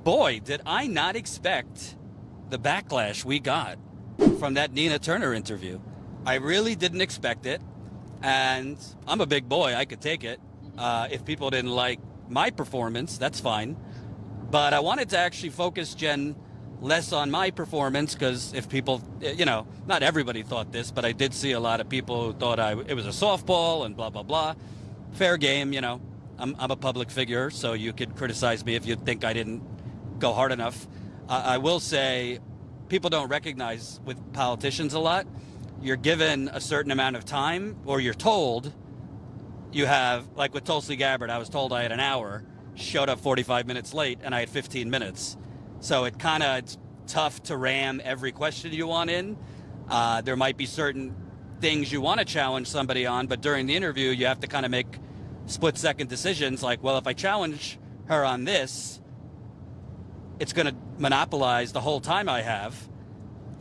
Boy, did I not expect the backlash we got from that Nina Turner interview. I really didn't expect it. And I'm a big boy. I could take it. If people didn't like my performance, that's fine. But I wanted to actually focus, Jen, less on my performance because if people, not everybody thought this, but I did see a lot of people who thought it was a softball and blah, blah, blah. Fair game, I'm a public figure, so you could criticize me if you think I didn't go hard enough. I will say people don't recognize with politicians a lot. You're given a certain amount of time, or you're told you have, like with Tulsi Gabbard, I was told I had an hour, showed up 45 minutes late, and I had 15 minutes. So it's tough to ram every question you want in. There might be certain things you want to challenge somebody on, but during the interview, you have to kind of make split-second decisions like, well, if I challenge her on this, it's going to monopolize the whole time I have,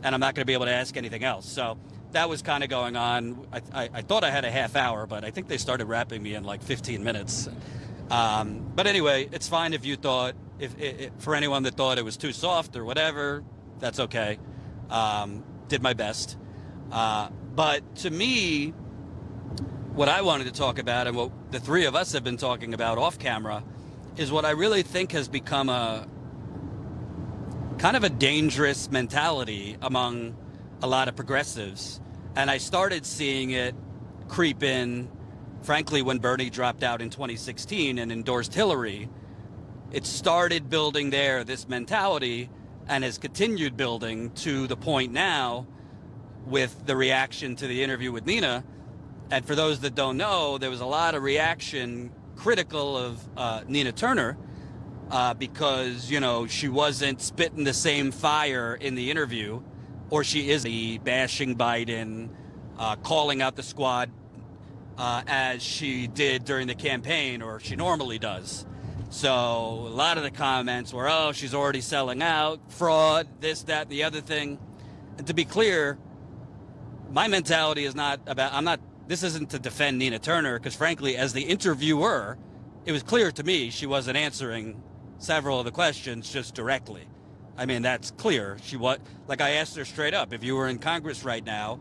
and I'm not going to be able to ask anything else. So that was kind of going on. I thought I had a half hour, but I think they started wrapping me in like 15 minutes. But anyway, it's fine if you thought, if for anyone that thought it was too soft or whatever, that's okay. Did my best. But to me, what I wanted to talk about and what the three of us have been talking about off camera is what I really think has become a kind of a dangerous mentality among a lot of progressives. And I started seeing it creep in, frankly, when Bernie dropped out in 2016 and endorsed Hillary. It started building there, this mentality, and has continued building to the point now with the reaction to the interview with Nina. And for those that don't know, there was a lot of reaction critical of Nina Turner because, she wasn't spitting the same fire in the interview, or she is bashing Biden, calling out the squad as she did during the campaign, or she normally does. So a lot of the comments were, oh, she's already selling out, fraud, this, that, the other thing. And to be clear, my mentality is not about, this isn't to defend Nina Turner, because frankly, as the interviewer, it was clear to me she wasn't answering several of the questions just directly. I mean, that's clear. I asked her straight up, if you were in Congress right now,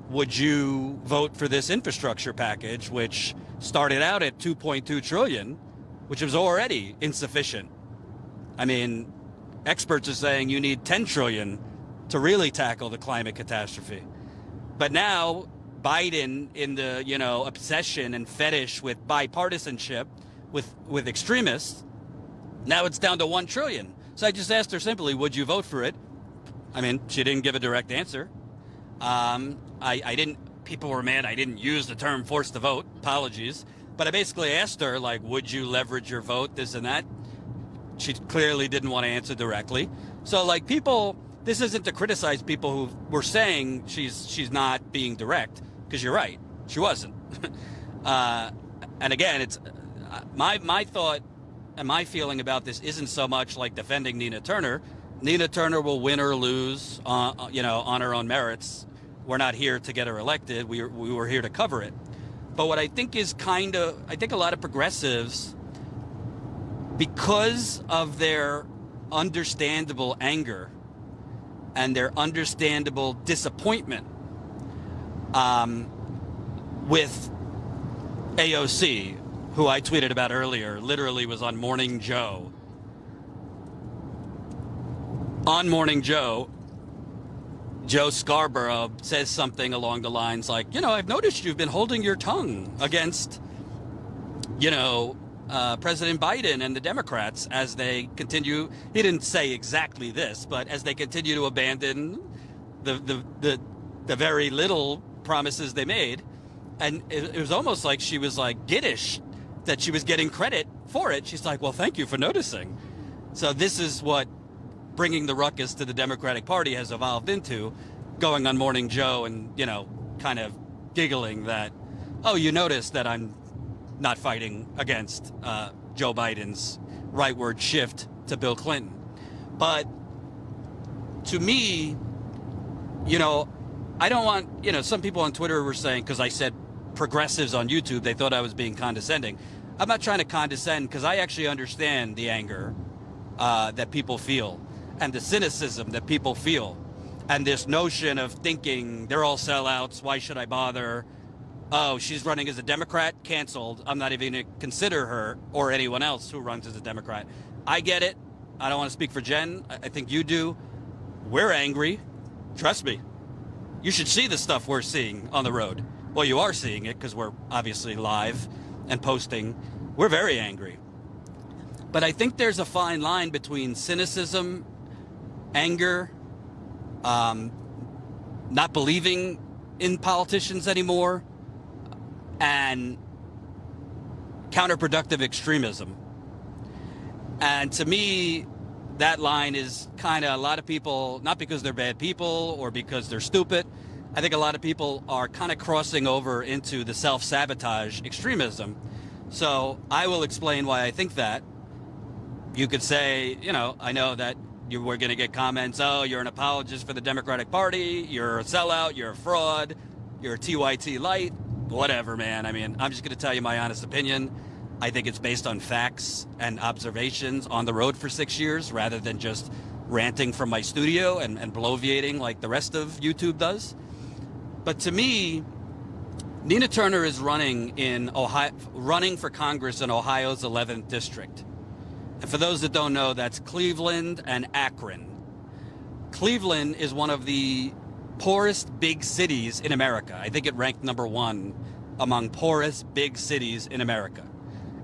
would you vote for this infrastructure package, which started out at $2.2 trillion, which was already insufficient? I mean, experts are saying you need $10 trillion to really tackle the climate catastrophe. But now Biden, in the, obsession and fetish with bipartisanship with extremists, now it's down to $1 trillion. So I just asked her simply, would you vote for it? I mean, she didn't give a direct answer. People were mad I didn't use the term forced to vote. Apologies. But I basically asked her, would you leverage your vote, this and that? She clearly didn't want to answer directly. So, this isn't to criticize people who were saying she's not being direct, because you're right, she wasn't. And again, it's my thought and my feeling about this isn't so much like defending Nina Turner. Nina Turner will win or lose, on her own merits. We're not here to get her elected. We were here to cover it. But what I think is I think a lot of progressives, because of their understandable anger and their understandable disappointment with AOC, who I tweeted about earlier, literally was on Morning Joe. On Morning Joe, Joe Scarborough says something along the lines like, I've noticed you've been holding your tongue against, President Biden and the Democrats as they continue. He didn't say exactly this, but as they continue to abandon the very little promises they made. And it was almost like she was giddish that she was getting credit for it. She's like, well, thank you for noticing. So this is what bringing the ruckus to the Democratic Party has evolved into, going on Morning Joe and, kind of giggling that, oh, you noticed that I'm not fighting against Joe Biden's rightward shift to Bill Clinton. But to me, I don't want, some people on Twitter were saying, because I said progressives on YouTube, they thought I was being condescending. I'm not trying to condescend, because I actually understand the anger that people feel, and the cynicism that people feel, and this notion of thinking they're all sellouts, why should I bother? Oh, she's running as a Democrat, canceled. I'm not even going to consider her or anyone else who runs as a Democrat. I get it. I don't want to speak for Jen. I think you do. We're angry. Trust me. You should see the stuff we're seeing on the road. Well, you are seeing it because we're obviously live and posting. We're very angry. But I think there's a fine line between cynicism, anger, not believing in politicians anymore, and counterproductive extremism. And to me, that line is kind of a lot of people, not because they're bad people or because they're stupid. I think a lot of people are kind of crossing over into the self-sabotage extremism. So I will explain why I think that. You could say, you know, I know that you were going to get comments, oh, you're an apologist for the Democratic Party, you're a sellout, you're a fraud, you're a TYT light, whatever, man. I mean, I'm just going to tell you my honest opinion. I think it's based on facts and observations on the road for 6 years rather than just ranting from my studio and bloviating like the rest of YouTube does. But to me, Nina Turner is running for Congress in Ohio's 11th district. And for those that don't know, that's Cleveland and Akron. Cleveland is one of the poorest big cities in America. I think it ranked #1 among poorest big cities in America.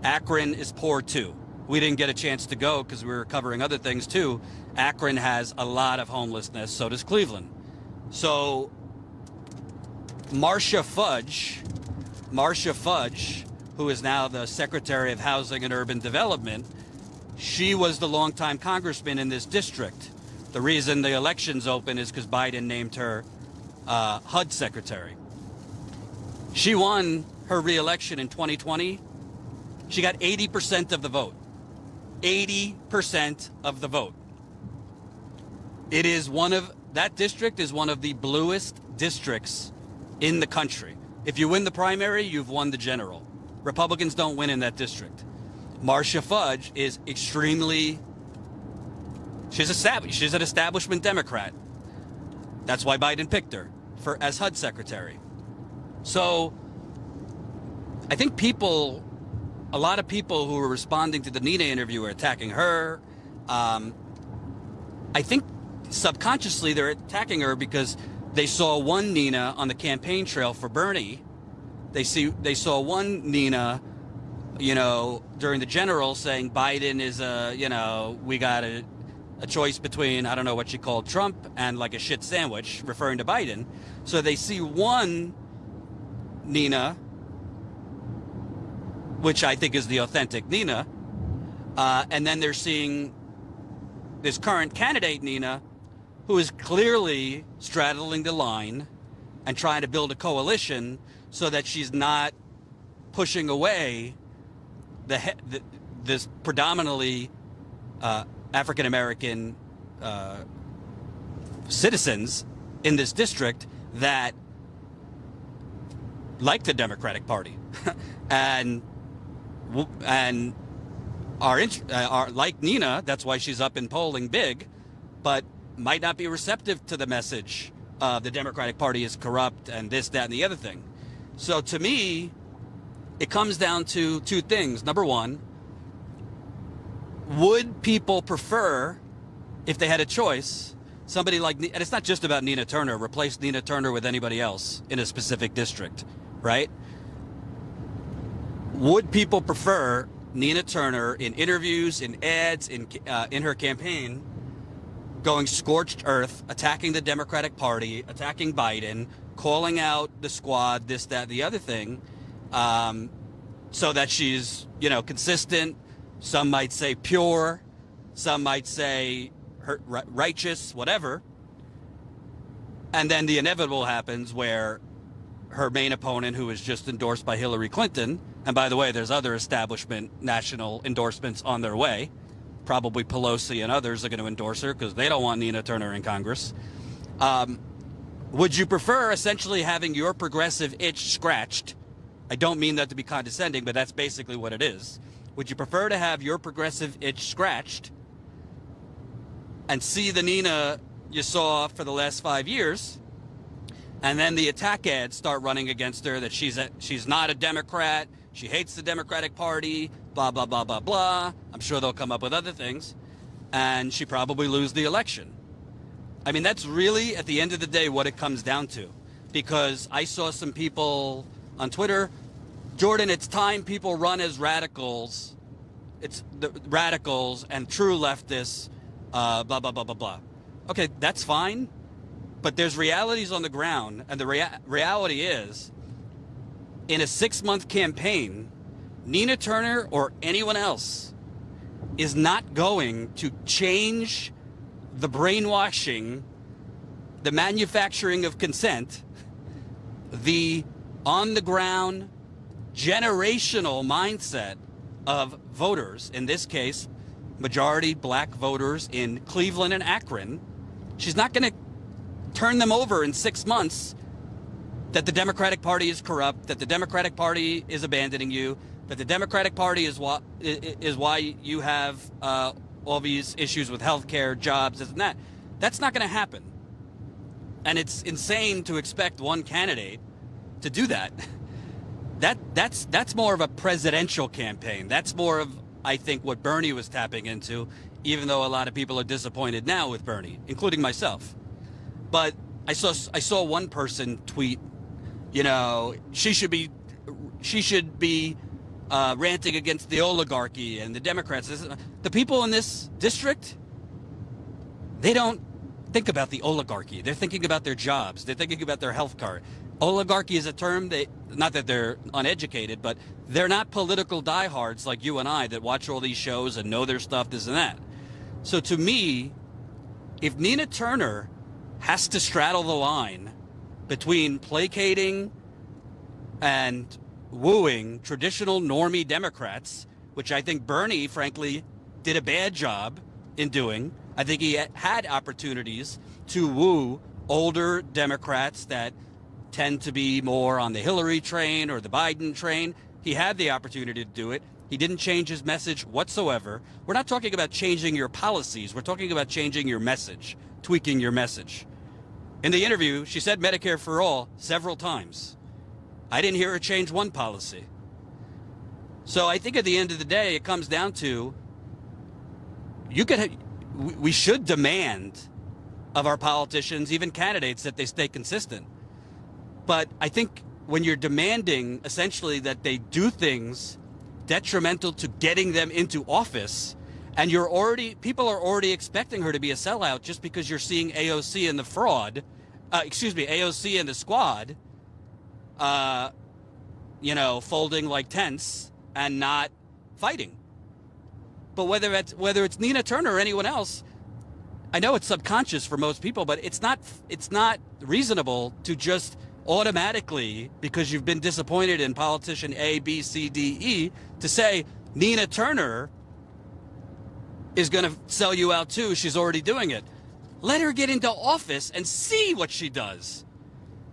Akron is poor too. We didn't get a chance to go because we were covering other things too. Akron has a lot of homelessness, so does Cleveland. So Marcia Fudge, who is now the Secretary of Housing and Urban Development, she was the longtime congressman in this district. The reason the election's open is because Biden named her HUD secretary. She won her re-election in 2020. She got 80% of the vote. 80% of the vote. That district is one of the bluest districts in the country. If you win the primary, you've won the general. Republicans don't win in that district. Marcia Fudge is she's an establishment Democrat. That's why Biden picked her as HUD secretary. So I think a lot of people who are responding to the Nina interview are attacking her. I think subconsciously they're attacking her because they saw one Nina on the campaign trail for Bernie. They saw one Nina, you know, during the general saying Biden is we got a choice between, I don't know what she called Trump and like a shit sandwich, referring to Biden. So they see one Nina, which I think is the authentic Nina, and then they're seeing this current candidate Nina, who is clearly straddling the line and trying to build a coalition so that she's not pushing away this predominantly African-American citizens in this district that like the Democratic Party and are like Nina. That's why she's up in polling big, but might not be receptive to the message the Democratic Party is corrupt and this, that, and the other thing. So to me, it comes down to two things. Number one, would people prefer, if they had a choice, somebody like, and it's not just about Nina Turner, replace Nina Turner with anybody else in a specific district, right? Would people prefer Nina Turner in interviews, in ads, in her campaign, going scorched earth, attacking the Democratic Party, attacking Biden, calling out the squad, this, that, the other thing, so that she's, consistent. Some might say pure, some might say righteous, whatever. And then the inevitable happens where her main opponent, who is just endorsed by Hillary Clinton, and by the way, there's other establishment national endorsements on their way. Probably Pelosi and others are going to endorse her because they don't want Nina Turner in Congress. Would you prefer essentially having your progressive itch scratched? I don't mean that to be condescending, but that's basically what it is. Would you prefer to have your progressive itch scratched and see the Nina you saw for the last 5 years, and then the attack ads start running against her that she's not a Democrat, she hates the Democratic Party, blah, blah, blah, blah, blah. I'm sure they'll come up with other things, and she probably lose the election. I mean, that's really, at the end of the day, what it comes down to. Because I saw some people on Twitter, Jordan, it's time people run as radicals. It's the radicals and true leftists, blah, blah, blah, blah, blah. Okay, that's fine. But there's realities on the ground. And the reality is, in a 6-month campaign, Nina Turner or anyone else is not going to change the brainwashing, the manufacturing of consent, the on-the-ground generational mindset of voters, in this case, majority black voters in Cleveland and Akron. She's not going to turn them over in 6 months that the Democratic Party is corrupt, that the Democratic Party is abandoning you, that the Democratic Party is why you have all these issues with health care, jobs, this and that. That's not going to happen. And it's insane to expect one candidate to do that. That's more of a presidential campaign. That's more of, I think, what Bernie was tapping into, even though a lot of people are disappointed now with Bernie, including myself. But I saw one person tweet, you know, she should be ranting against the oligarchy and the Democrats. The people in this district, they don't think about the oligarchy. They're thinking about their jobs. They're thinking about their health care. Oligarchy is a term, not that they're uneducated, but they're not political diehards like you and I that watch all these shows and know their stuff, this and that. So to me, if Nina Turner has to straddle the line between placating and wooing traditional normie Democrats, which I think Bernie, frankly, did a bad job in doing. I think he had opportunities to woo older Democrats that tend to be more on the Hillary train or the Biden train. He had the opportunity to do it. He didn't change his message whatsoever. We're not talking about changing your policies. We're talking about changing your message, tweaking your message. In the interview, she said Medicare for all several times. I didn't hear her change one policy. So I think at the end of the day, it comes down to we should demand of our politicians, even candidates, that they stay consistent. But I think when you're demanding essentially that they do things detrimental to getting them into office, and people are already expecting her to be a sellout just because you're seeing AOC and the fraud, AOC and the squad, folding like tents and not fighting. But whether it's Nina Turner or anyone else, I know it's subconscious for most people, but it's not reasonable to just automatically, because you've been disappointed in politician A, B, C, D, E, to say Nina Turner is going to sell you out too. She's already doing it. Let her get into office and see what she does.